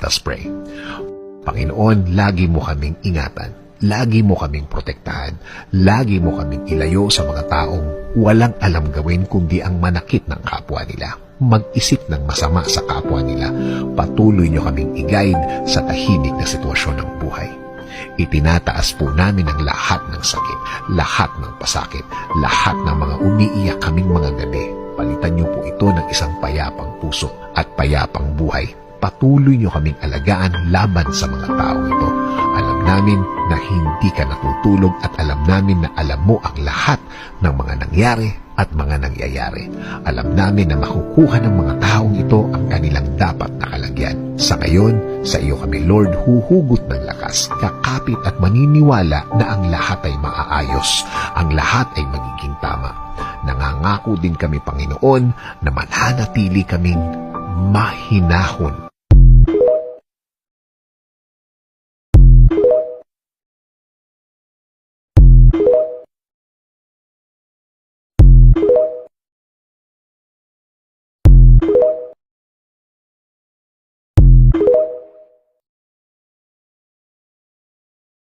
Let us pray. Panginoon, lagi mo kaming ingatan. Lagi mo kaming protektahan. Lagi mo kaming ilayo sa mga taong walang alam gawin kundi ang manakit ng kapwa nila. Mag-isip ng masama sa kapwa nila. Patuloy nyo kaming i-guide sa tahimik na sitwasyon ng buhay. Itinataas po namin ang lahat ng sakit, lahat ng pasakit, lahat ng mga umiiyak kaming mga gabi. Palitan niyo po ito ng isang payapang puso at payapang buhay. Patuloy niyo kaming alagaan laban sa mga taong ito. Alam namin na hindi ka natutulog at alam namin na alam mo ang lahat ng mga nangyari at mga nangyayari. Alam namin na makukuha ng mga taong ito ang kanilang dapat na kalagyan. Sa ngayon, sa iyo kami, Lord, huhugot ng lakas, kakapit at maniniwala na ang lahat ay maaayos, ang lahat ay magiging tama. Nangangako din kami, Panginoon, na mananatili kaming mahinahon